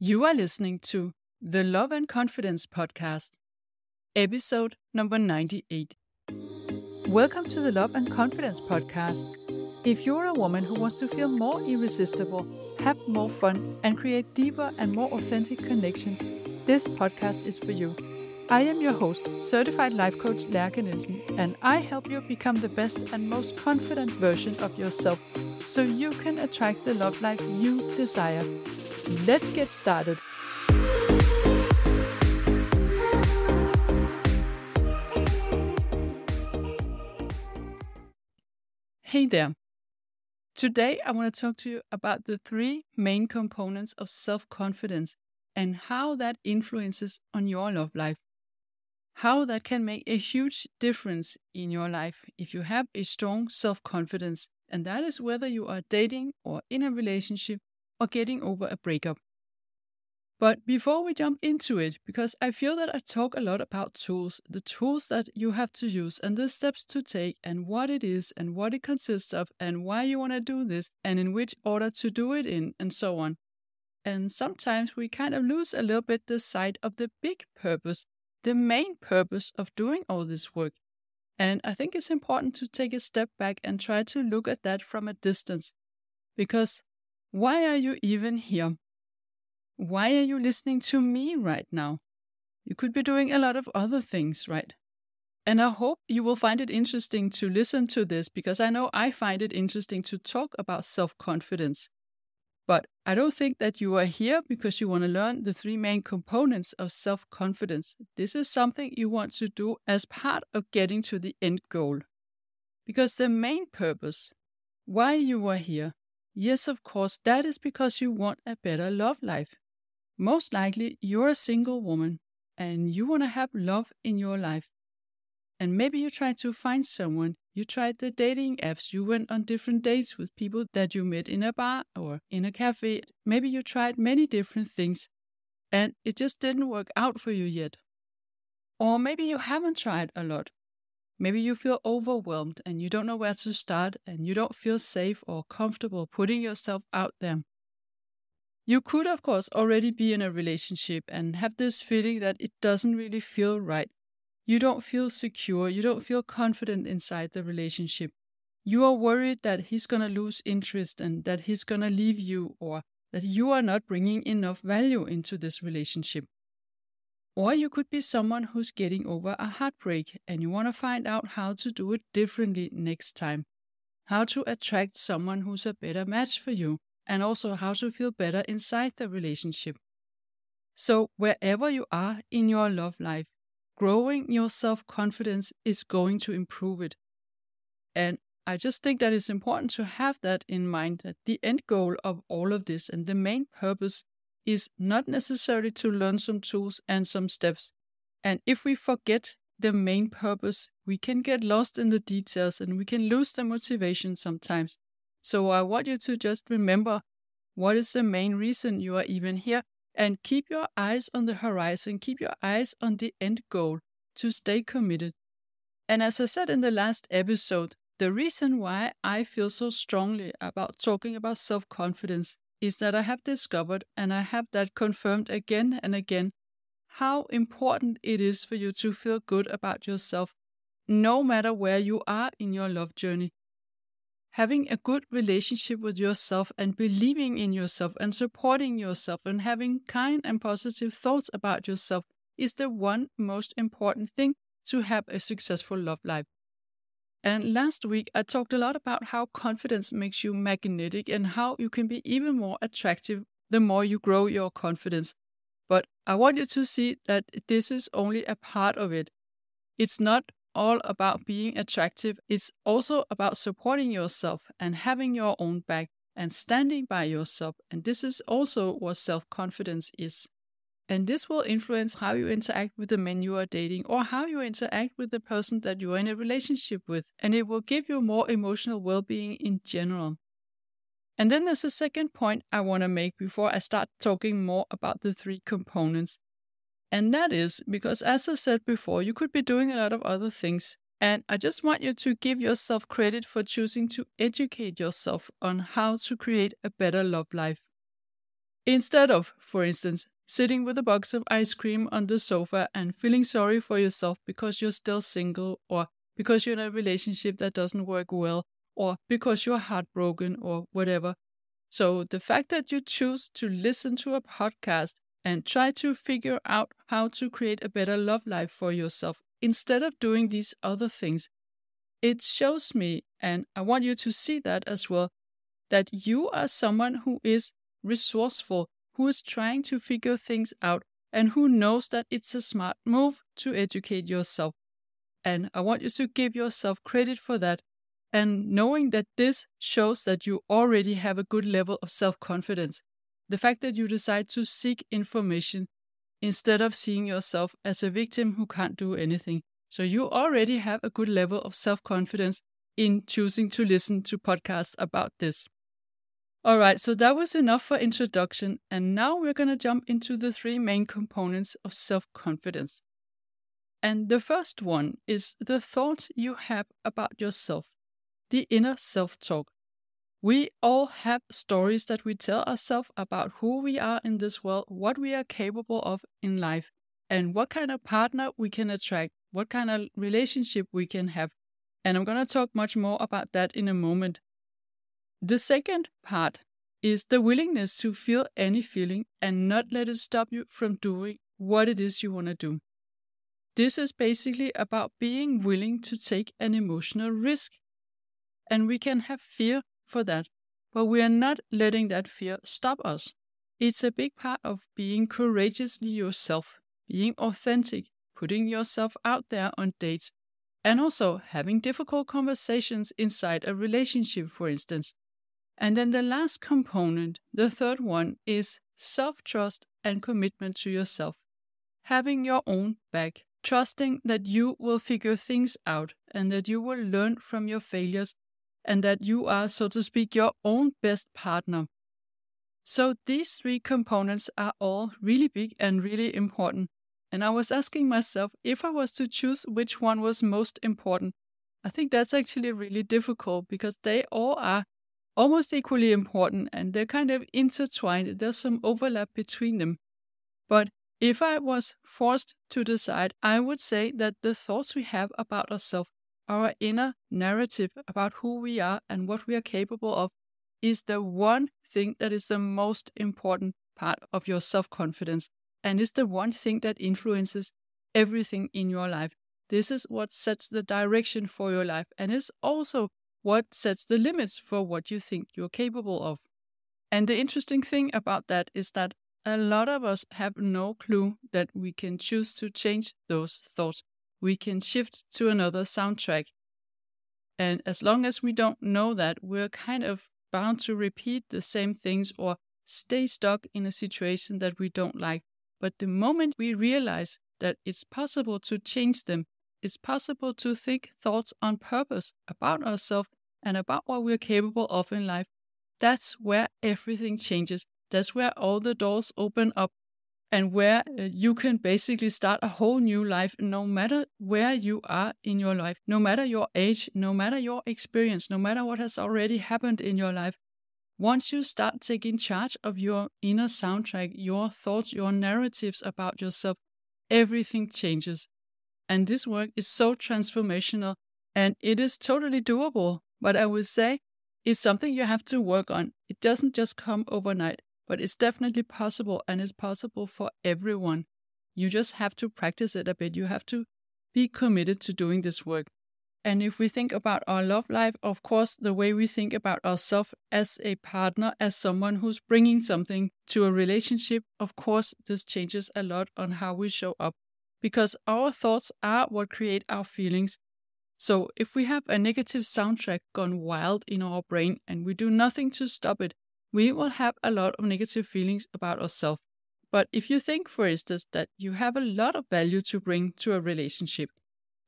You are listening to the Love and Confidence Podcast, episode number 98. Welcome to the Love and Confidence Podcast. If you're a woman who wants to feel more irresistible, have more fun, and create deeper and more authentic connections, this podcast is for you. I am your host, Certified Life Coach Lærke Nielsen, and I help you become the best and most confident version of yourself so you can attract the love life you desire. Let's get started. Hey there. Today I want to talk to you about the three main components of self-confidence and how that influences on your love life. How that can make a huge difference in your life if you have a strong self-confidence, and that is whether you are dating or in a relationship or getting over a breakup. But before we jump into it, because I feel that I talk a lot about tools, the tools that you have to use and the steps to take and what it is and what it consists of and why you want to do this and in which order to do it in and so on. And sometimes we kind of lose a little bit the sight of the big purpose, the main purpose of doing all this work. And I think it's important to take a step back and try to look at that from a distance. Because why are you even here? Why are you listening to me right now? You could be doing a lot of other things, right? And I hope you will find it interesting to listen to this because I know I find it interesting to talk about self-confidence. But I don't think that you are here because you want to learn the three main components of self-confidence. This is something you want to do as part of getting to the end goal. Because the main purpose, why you are here, yes, of course, that is because you want a better love life. Most likely, you're a single woman and you want to have love in your life. And maybe you tried to find someone. You tried the dating apps. You went on different dates with people that you met in a bar or in a cafe. Maybe you tried many different things and it just didn't work out for you yet. Or maybe you haven't tried a lot. Maybe you feel overwhelmed and you don't know where to start and you don't feel safe or comfortable putting yourself out there. You could, of course, already be in a relationship and have this feeling that it doesn't really feel right. You don't feel secure, you don't feel confident inside the relationship. You are worried that he's going to lose interest and that he's going to leave you or that you are not bringing enough value into this relationship. Or you could be someone who's getting over a heartbreak and you want to find out how to do it differently next time. How to attract someone who's a better match for you and also how to feel better inside the relationship. So wherever you are in your love life, growing your self-confidence is going to improve it. And I just think that it's important to have that in mind, that the end goal of all of this and the main purpose is not necessarily to learn some tools and some steps. And if we forget the main purpose, we can get lost in the details and we can lose the motivation sometimes. So I want you to just remember what is the main reason you are even here. And keep your eyes on the horizon, keep your eyes on the end goal to stay committed. And as I said in the last episode, the reason why I feel so strongly about talking about self-confidence is that I have discovered, and I have that confirmed again and again, how important it is for you to feel good about yourself, no matter where you are in your love journey. Having a good relationship with yourself and believing in yourself and supporting yourself and having kind and positive thoughts about yourself is the one most important thing to have a successful love life. And last week, I talked a lot about how confidence makes you magnetic and how you can be even more attractive the more you grow your confidence. But I want you to see that this is only a part of it. It's not all about being attractive. It's also about supporting yourself and having your own back and standing by yourself. And this is also what self-confidence is. And this will influence how you interact with the men you are dating or how you interact with the person that you are in a relationship with. And it will give you more emotional well-being in general. And then there's a second point I want to make before I start talking more about the three components. And that is because, as I said before, you could be doing a lot of other things. And I just want you to give yourself credit for choosing to educate yourself on how to create a better love life. Instead of, for instance, sitting with a box of ice cream on the sofa and feeling sorry for yourself because you're still single, or because you're in a relationship that doesn't work well, or because you're heartbroken, or whatever. So the fact that you choose to listen to a podcast and try to figure out how to create a better love life for yourself instead of doing these other things, it shows me, and I want you to see that as well, that you are someone who is resourceful, who is trying to figure things out, and who knows that it's a smart move to educate yourself. And I want you to give yourself credit for that. And knowing that this shows that you already have a good level of self-confidence. The fact that you decide to seek information instead of seeing yourself as a victim who can't do anything. So you already have a good level of self-confidence in choosing to listen to podcasts about this. All right, so that was enough for introduction, and now we're going to jump into the three main components of self-confidence. And the first one is the thoughts you have about yourself, the inner self-talk. We all have stories that we tell ourselves about who we are in this world, what we are capable of in life, and what kind of partner we can attract, what kind of relationship we can have. And I'm going to talk much more about that in a moment. The second part is the willingness to feel any feeling and not let it stop you from doing what it is you want to do. This is basically about being willing to take an emotional risk. And we can have fear for that, but we are not letting that fear stop us. It's a big part of being courageously yourself, being authentic, putting yourself out there on dates, and also having difficult conversations inside a relationship, for instance. And then the last component, the third one, is self-trust and commitment to yourself. Having your own back, trusting that you will figure things out and that you will learn from your failures and that you are, so to speak, your own best partner. So these three components are all really big and really important. And I was asking myself if I was to choose which one was most important. I think that's actually really difficult because they all are almost equally important and they're kind of intertwined. There's some overlap between them. But if I was forced to decide, I would say that the thoughts we have about ourselves, our inner narrative about who we are and what we are capable of, is the one thing that is the most important part of your self-confidence and is the one thing that influences everything in your life. This is what sets the direction for your life and is also what sets the limits for what you think you're capable of. And the interesting thing about that is that a lot of us have no clue that we can choose to change those thoughts. We can shift to another soundtrack. And as long as we don't know that, we're kind of bound to repeat the same things or stay stuck in a situation that we don't like. But the moment we realize that it's possible to change them, it's possible to think thoughts on purpose about ourselves and about what we're capable of in life, that's where everything changes. That's where all the doors open up and where you can basically start a whole new life, no matter where you are in your life, no matter your age, no matter your experience, no matter what has already happened in your life. Once you start taking charge of your inner soundtrack, your thoughts, your narratives about yourself, everything changes. And this work is so transformational and it is totally doable. But I would say it's something you have to work on. It doesn't just come overnight, but it's definitely possible and it's possible for everyone. You just have to practice it a bit. You have to be committed to doing this work. And if we think about our love life, of course, the way we think about ourselves as a partner, as someone who's bringing something to a relationship, of course, this changes a lot on how we show up. Because our thoughts are what create our feelings. So if we have a negative soundtrack gone wild in our brain and we do nothing to stop it, we will have a lot of negative feelings about ourselves. But if you think, for instance, that you have a lot of value to bring to a relationship,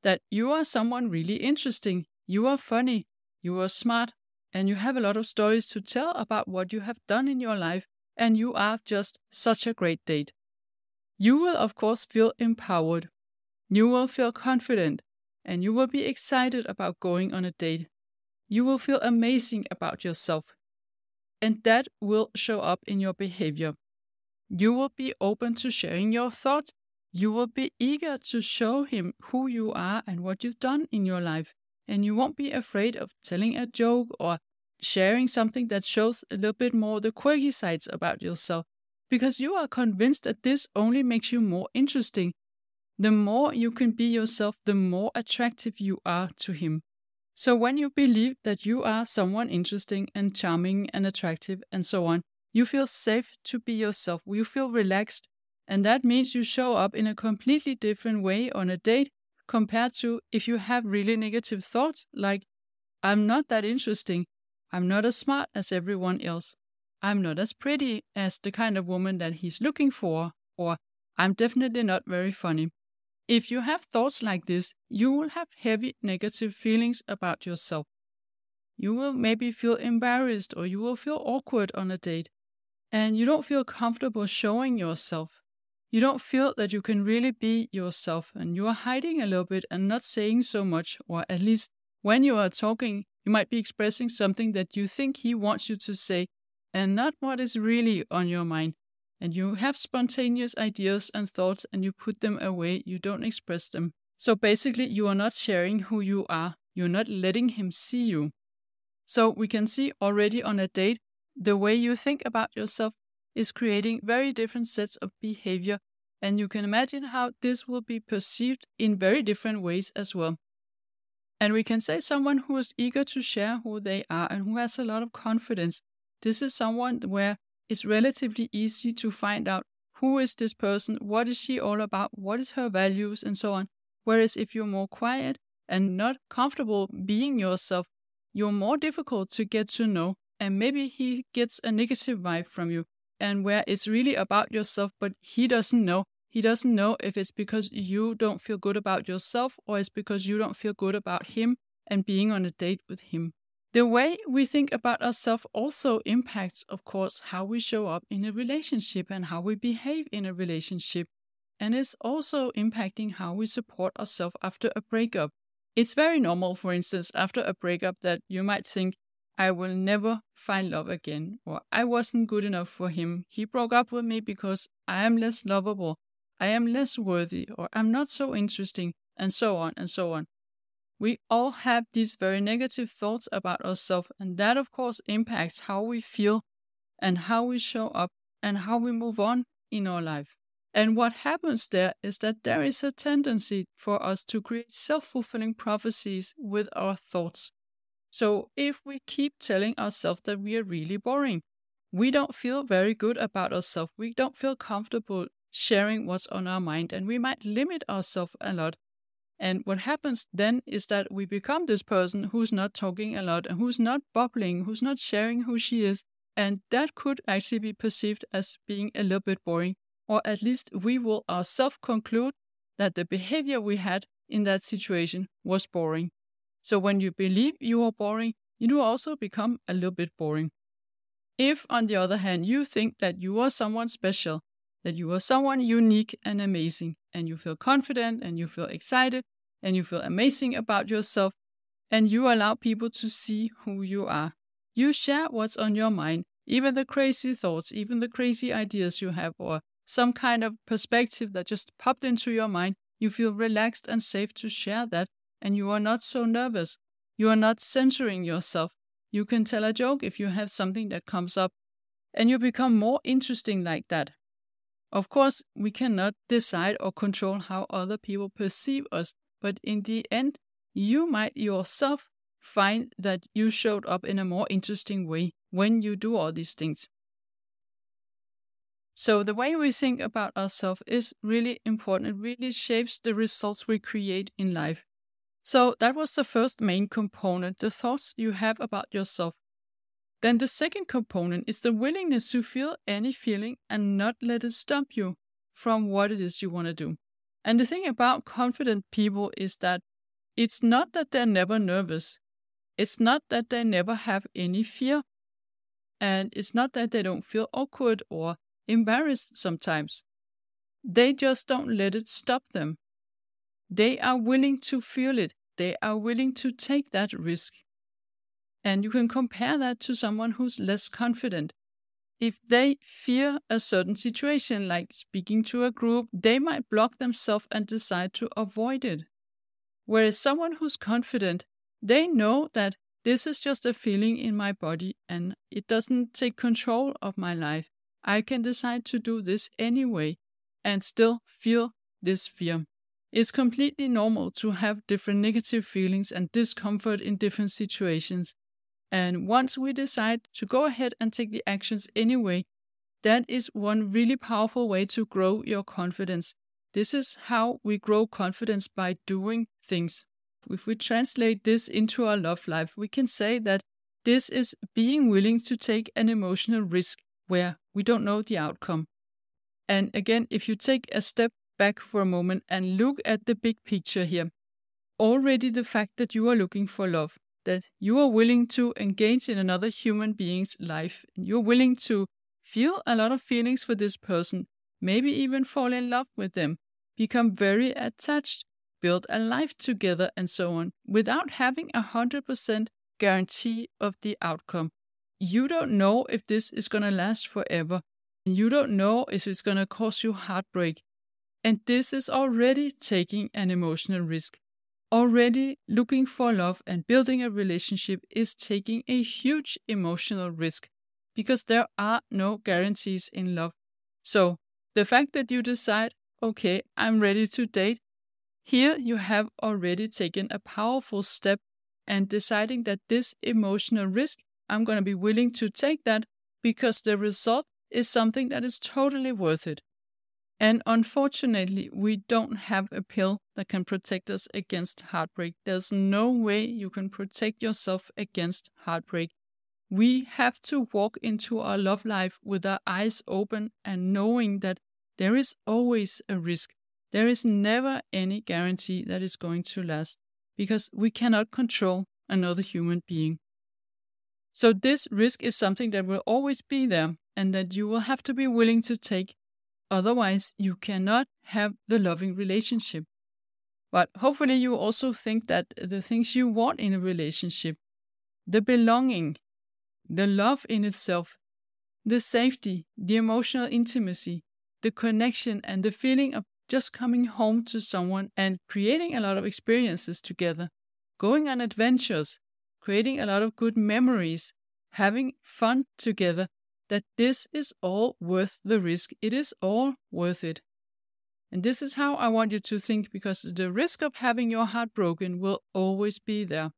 that you are someone really interesting, you are funny, you are smart, and you have a lot of stories to tell about what you have done in your life, and you are just such a great date, you will of course feel empowered. You will feel confident, and you will be excited about going on a date. You will feel amazing about yourself. And that will show up in your behavior. You will be open to sharing your thoughts. You will be eager to show him who you are and what you've done in your life. And you won't be afraid of telling a joke or sharing something that shows a little bit more the quirky sides about yourself, because you are convinced that this only makes you more interesting. The more you can be yourself, the more attractive you are to him. So when you believe that you are someone interesting and charming and attractive and so on, you feel safe to be yourself. You feel relaxed. And that means you show up in a completely different way on a date compared to if you have really negative thoughts like, I'm not that interesting. I'm not as smart as everyone else. I'm not as pretty as the kind of woman that he's looking for. Or I'm definitely not very funny. If you have thoughts like this, you will have heavy negative feelings about yourself. You will maybe feel embarrassed or you will feel awkward on a date, and you don't feel comfortable showing yourself. You don't feel that you can really be yourself, and you are hiding a little bit and not saying so much, or at least when you are talking, you might be expressing something that you think he wants you to say and not what is really on your mind. And you have spontaneous ideas and thoughts and you put them away, you don't express them. So basically, you are not sharing who you are. You're not letting him see you. So we can see already on a date, the way you think about yourself is creating very different sets of behavior. And you can imagine how this will be perceived in very different ways as well. And we can say someone who is eager to share who they are and who has a lot of confidence. This is someone where it's relatively easy to find out who is this person, what is she all about, what is her values, and so on. Whereas if you're more quiet and not comfortable being yourself, you're more difficult to get to know, and maybe he gets a negative vibe from you, and where it's really about yourself, but he doesn't know. He doesn't know if it's because you don't feel good about yourself or it's because you don't feel good about him and being on a date with him. The way we think about ourselves also impacts, of course, how we show up in a relationship and how we behave in a relationship. And it's also impacting how we support ourselves after a breakup. It's very normal, for instance, after a breakup that you might think, I will never find love again, or I wasn't good enough for him. He broke up with me because I am less lovable, I am less worthy, or I'm not so interesting, and so on and so on. We all have these very negative thoughts about ourselves, and that of course impacts how we feel and how we show up and how we move on in our life. And what happens there is that there is a tendency for us to create self-fulfilling prophecies with our thoughts. So if we keep telling ourselves that we are really boring, we don't feel very good about ourselves, we don't feel comfortable sharing what's on our mind, and we might limit ourselves a lot. And what happens then is that we become this person who's not talking a lot and who's not bubbling, who's not sharing who she is. And that could actually be perceived as being a little bit boring. Or at least we will ourselves conclude that the behavior we had in that situation was boring. So when you believe you are boring, you do also become a little bit boring. If, on the other hand, you think that you are someone special, that you are someone unique and amazing, and you feel confident and you feel excited and you feel amazing about yourself, and you allow people to see who you are. You share what's on your mind, even the crazy thoughts, even the crazy ideas you have, or some kind of perspective that just popped into your mind. You feel relaxed and safe to share that, and you are not so nervous. You are not censoring yourself. You can tell a joke if you have something that comes up, and you become more interesting like that. Of course, we cannot decide or control how other people perceive us, but in the end, you might yourself find that you showed up in a more interesting way when you do all these things. So the way we think about ourselves is really important. It really shapes the results we create in life. So that was the first main component, the thoughts you have about yourself. Then the second component is the willingness to feel any feeling and not let it stop you from what it is you want to do. And the thing about confident people is that it's not that they're never nervous. It's not that they never have any fear. And it's not that they don't feel awkward or embarrassed sometimes. They just don't let it stop them. They are willing to feel it. They are willing to take that risk. And you can compare that to someone who's less confident. if they fear a certain situation, like speaking to a group, they might block themselves and decide to avoid it. Whereas someone who's confident, they know that this is just a feeling in my body and it doesn't take control of my life. I can decide to do this anyway and still feel this fear. It's completely normal to have different negative feelings and discomfort in different situations. And once we decide to go ahead and take the actions anyway, that is one really powerful way to grow your confidence. This is how we grow confidence, by doing things. If we translate this into our love life, we can say that this is being willing to take an emotional risk where we don't know the outcome. And again, if you take a step back for a moment and look at the big picture here, already the fact that you are looking for love, that you are willing to engage in another human being's life, and you're willing to feel a lot of feelings for this person, maybe even fall in love with them, become very attached, build a life together, and so on, without having 100% guarantee of the outcome. You don't know if this is going to last forever. You don't know if it's going to cause you heartbreak. And this is already taking an emotional risk. Already looking for love and building a relationship is taking a huge emotional risk, because there are no guarantees in love. So the fact that you decide, okay, I'm ready to date, here you have already taken a powerful step and deciding that this emotional risk, I'm going to be willing to take that because the result is something that is totally worth it. And unfortunately, we don't have a pill that can protect us against heartbreak. There's no way you can protect yourself against heartbreak. We have to walk into our love life with our eyes open and knowing that there is always a risk. There is never any guarantee that it's going to last, because we cannot control another human being. So this risk is something that will always be there and that you will have to be willing to take. Otherwise, you cannot have the loving relationship. But hopefully you also think that the things you want in a relationship, the belonging, the love in itself, the safety, the emotional intimacy, the connection, and the feeling of just coming home to someone and creating a lot of experiences together, going on adventures, creating a lot of good memories, having fun together, that this is all worth the risk. It is all worth it. And this is how I want you to think, because the risk of having your heart broken will always be there.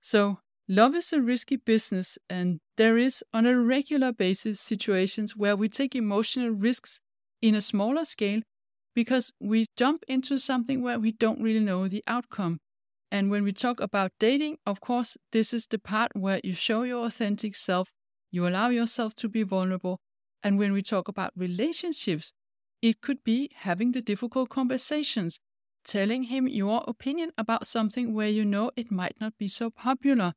So love is a risky business, and there is on a regular basis situations where we take emotional risks in a smaller scale because we jump into something where we don't really know the outcome. And when we talk about dating, of course, this is the part where you show your authentic self, you allow yourself to be vulnerable. And when we talk about relationships, it could be having the difficult conversations, telling him your opinion about something where you know it might not be so popular,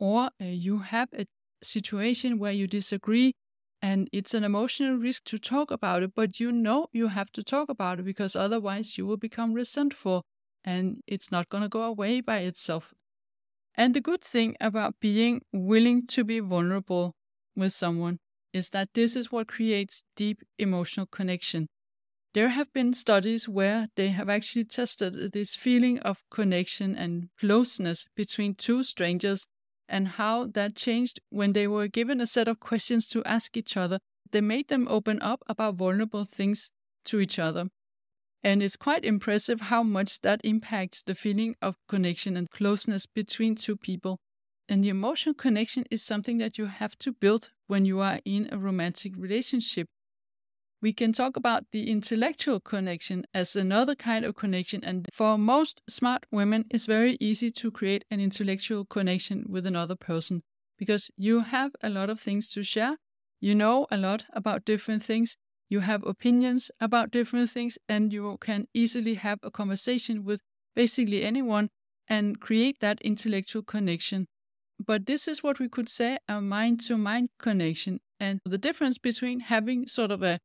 or you have a situation where you disagree and it's an emotional risk to talk about it, but you know you have to talk about it because otherwise you will become resentful and it's not going to go away by itself. And the good thing about being willing to be vulnerable with someone is that this is what creates deep emotional connection. There have been studies where they have actually tested this feeling of connection and closeness between two strangers and how that changed when they were given a set of questions to ask each other. They made them open up about vulnerable things to each other. And it's quite impressive how much that impacts the feeling of connection and closeness between two people. And the emotional connection is something that you have to build when you are in a romantic relationship. We can talk about the intellectual connection as another kind of connection, and for most smart women, it's very easy to create an intellectual connection with another person because you have a lot of things to share, you know a lot about different things, you have opinions about different things, and you can easily have a conversation with basically anyone and create that intellectual connection. But this is what we could say a mind-to-mind connection, and the difference between having sort of a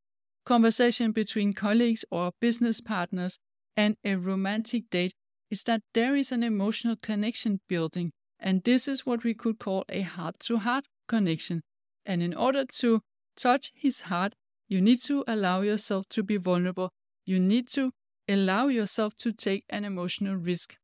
conversation between colleagues or business partners and a romantic date is that there is an emotional connection building, and this is what we could call a heart-to-heart connection. And in order to touch his heart, you need to allow yourself to be vulnerable. You need to allow yourself to take an emotional risk.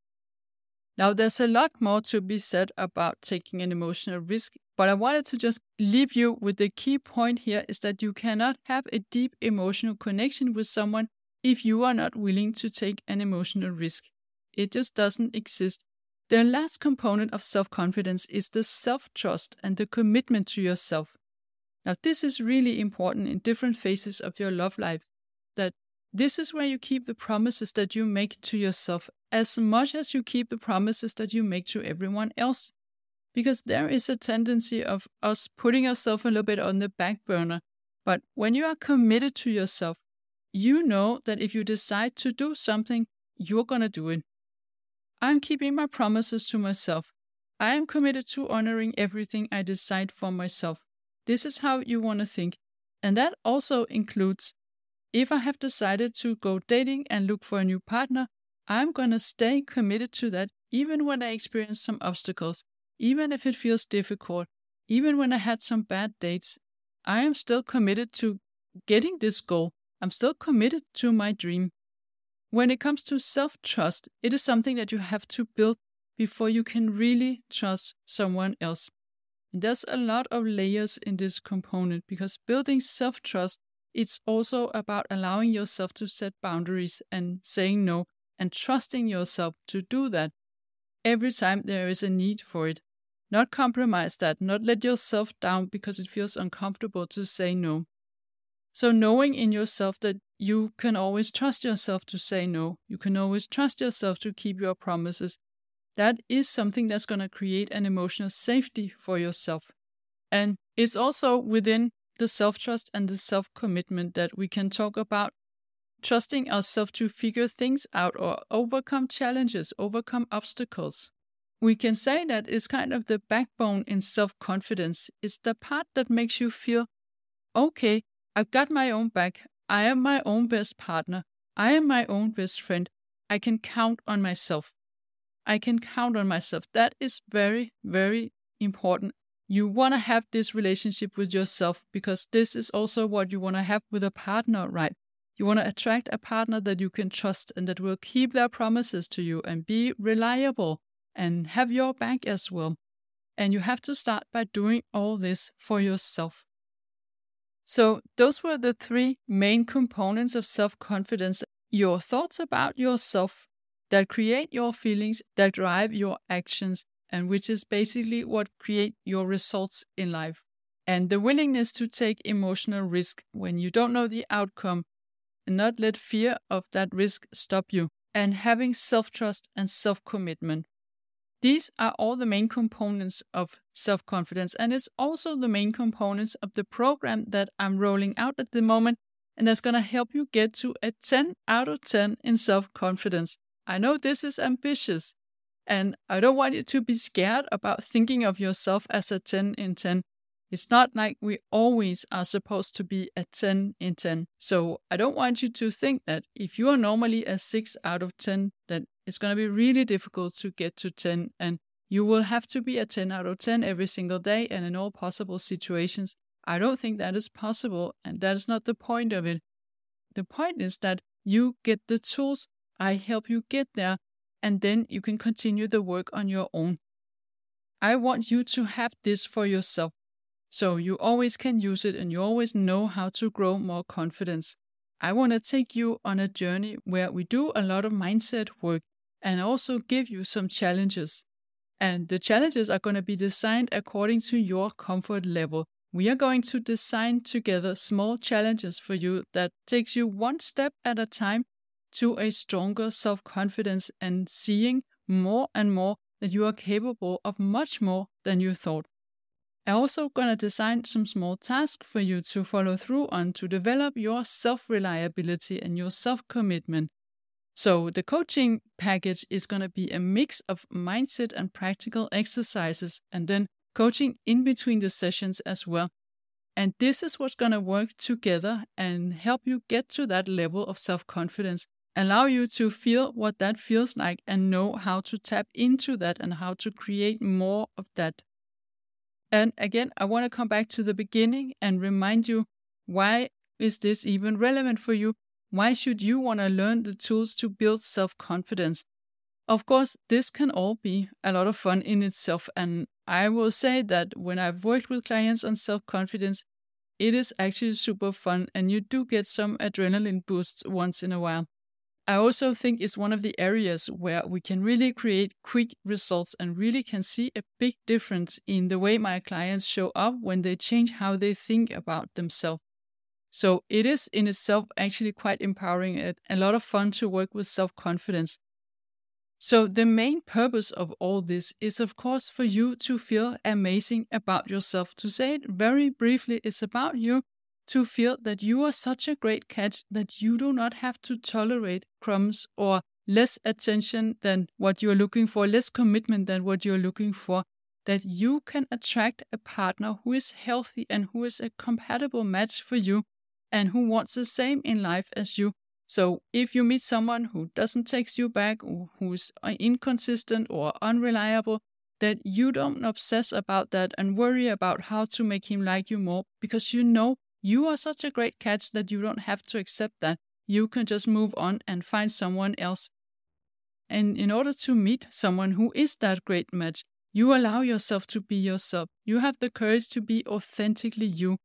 Now, there's a lot more to be said about taking an emotional risk, but I wanted to just leave you with the key point here is that you cannot have a deep emotional connection with someone if you are not willing to take an emotional risk. It just doesn't exist. The last component of self-confidence is the self-trust and the commitment to yourself. Now, this is really important in different phases of your love life, that this is where you keep the promises that you make to yourself as much as you keep the promises that you make to everyone else. Because there is a tendency of us putting ourselves a little bit on the back burner. But when you are committed to yourself, you know that if you decide to do something, you're going to do it. I'm keeping my promises to myself. I am committed to honoring everything I decide for myself. This is how you want to think. And that also includes, if I have decided to go dating and look for a new partner, I'm going to stay committed to that even when I experience some obstacles, even if it feels difficult, even when I had some bad dates. I am still committed to getting this goal. I'm still committed to my dream. When it comes to self-trust, it is something that you have to build before you can really trust someone else. And there's a lot of layers in this component because building self-trust, it's also about allowing yourself to set boundaries and saying no and trusting yourself to do that every time there is a need for it. Not compromise that, not let yourself down because it feels uncomfortable to say no. So knowing in yourself that you can always trust yourself to say no, you can always trust yourself to keep your promises, that is something that's going to create an emotional safety for yourself. And it's also within the self-trust and the self-commitment that we can talk about trusting ourselves to figure things out or overcome challenges, overcome obstacles. We can say that it's kind of the backbone in self-confidence. It's the part that makes you feel, okay, I've got my own back. I am my own best partner. I am my own best friend. I can count on myself. I can count on myself. That is very, very important. You want to have this relationship with yourself because this is also what you want to have with a partner, right? You want to attract a partner that you can trust and that will keep their promises to you and be reliable and have your back as well. And you have to start by doing all this for yourself. So those were the three main components of self-confidence. Your thoughts about yourself that create your feelings, that drive your actions, and which is basically what create your results in life. And the willingness to take emotional risk when you don't know the outcome and not let fear of that risk stop you. And having self-trust and self-commitment. These are all the main components of self-confidence, and it's also the main components of the program that I'm rolling out at the moment, and that's going to help you get to a 10 out of 10 in self-confidence. I know this is ambitious, and I don't want you to be scared about thinking of yourself as a 10 in 10. It's not like we always are supposed to be a 10 in 10. So I don't want you to think that if you are normally a 6 out of 10, that it's going to be really difficult to get to 10, and you will have to be a 10 out of 10 every single day and in all possible situations. I don't think that is possible, and that is not the point of it. The point is that you get the tools, I help you get there, and then you can continue the work on your own. I want you to have this for yourself, so you always can use it and you always know how to grow more confidence. I want to take you on a journey where we do a lot of mindset work and also give you some challenges. And the challenges are going to be designed according to your comfort level. We are going to design together small challenges for you that takes you one step at a time to a stronger self-confidence and seeing more and more that you are capable of much more than you thought. I'm also going to design some small tasks for you to follow through on to develop your self-reliability and your self-commitment. So the coaching package is going to be a mix of mindset and practical exercises and then coaching in between the sessions as well. And this is what's going to work together and help you get to that level of self-confidence, allow you to feel what that feels like and know how to tap into that and how to create more of that. And again, I want to come back to the beginning and remind you, why is this even relevant for you? Why should you want to learn the tools to build self-confidence? Of course, this can all be a lot of fun in itself. And I will say that when I've worked with clients on self-confidence, it is actually super fun and you do get some adrenaline boosts once in a while. I also think it's one of the areas where we can really create quick results and really can see a big difference in the way my clients show up when they change how they think about themselves. So it is in itself actually quite empowering and a lot of fun to work with self-confidence. So the main purpose of all this is, of course, for you to feel amazing about yourself. To say it very briefly, it's about you to feel that you are such a great catch that you do not have to tolerate crumbs or less attention than what you're looking for, less commitment than what you're looking for, that you can attract a partner who is healthy and who is a compatible match for you and who wants the same in life as you. So if you meet someone who doesn't text you back or who's inconsistent or unreliable, that you don't obsess about that and worry about how to make him like you more, because you know you are such a great catch that you don't have to accept that. You can just move on and find someone else. And in order to meet someone who is that great match, you allow yourself to be yourself. You have the courage to be authentically you.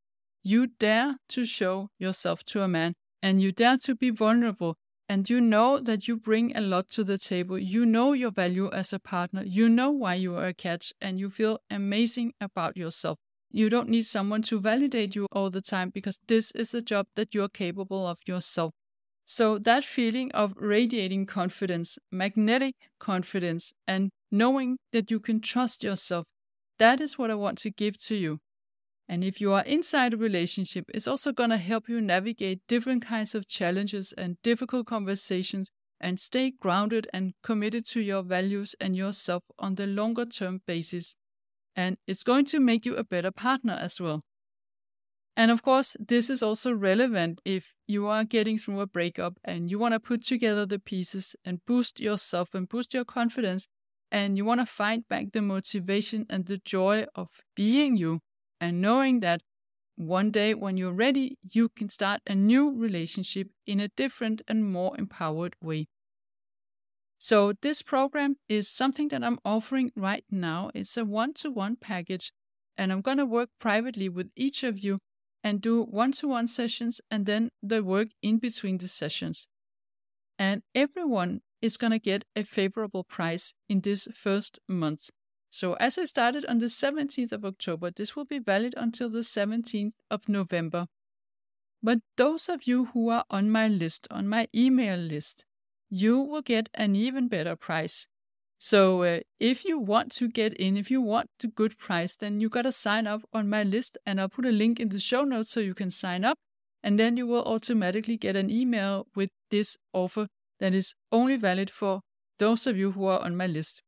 You dare to show yourself to a man. And you dare to be vulnerable, and you know that you bring a lot to the table. You know your value as a partner. You know why you are a catch, and you feel amazing about yourself. You don't need someone to validate you all the time because this is a job that you're capable of yourself. So that feeling of radiating confidence, magnetic confidence, and knowing that you can trust yourself, that is what I want to give to you. And if you are inside a relationship, it's also going to help you navigate different kinds of challenges and difficult conversations and stay grounded and committed to your values and yourself on the longer term basis. And it's going to make you a better partner as well. And of course, this is also relevant if you are getting through a breakup and you want to put together the pieces and boost yourself and boost your confidence, and you want to find back the motivation and the joy of being you. And knowing that one day when you're ready, you can start a new relationship in a different and more empowered way. So this program is something that I'm offering right now. It's a one-to-one package, and I'm going to work privately with each of you and do one-to-one sessions and then the work in between the sessions. And everyone is going to get a favorable price in this first month. So as I started on the 17th of October, this will be valid until the 17th of November. But those of you who are on my list, on my email list, you will get an even better price. So if you want to get in, if you want the good price, then you got to sign up on my list, and I'll put a link in the show notes so you can sign up. And then you will automatically get an email with this offer that is only valid for those of you who are on my list.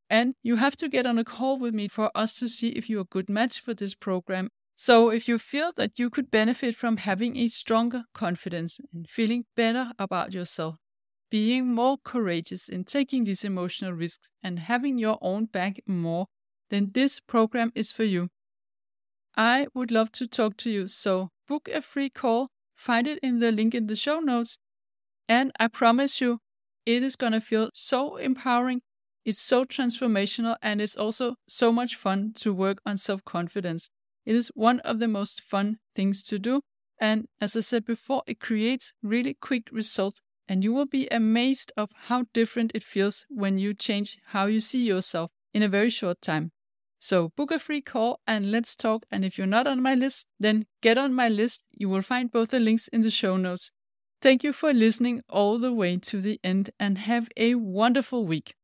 And you have to get on a call with me for us to see if you're a good match for this program. So if you feel that you could benefit from having a stronger confidence and feeling better about yourself, being more courageous in taking these emotional risks and having your own back more, then this program is for you. I would love to talk to you, so book a free call, find it in the link in the show notes, and I promise you, it is going to feel so empowering. It's so transformational, and it's also so much fun to work on self-confidence. It is one of the most fun things to do. And as I said before, it creates really quick results, and you will be amazed of how different it feels when you change how you see yourself in a very short time. So book a free call and let's talk. And if you're not on my list, then get on my list. You will find both the links in the show notes. Thank you for listening all the way to the end, and have a wonderful week.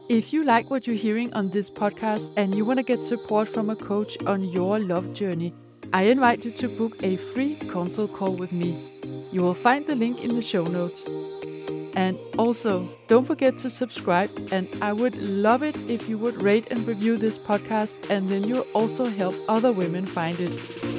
If you like what you're hearing on this podcast and you want to get support from a coach on your love journey, I invite you to book a free consult call with me. You will find the link in the show notes. And also, don't forget to subscribe, and I would love it if you would rate and review this podcast, and then you'll also help other women find it.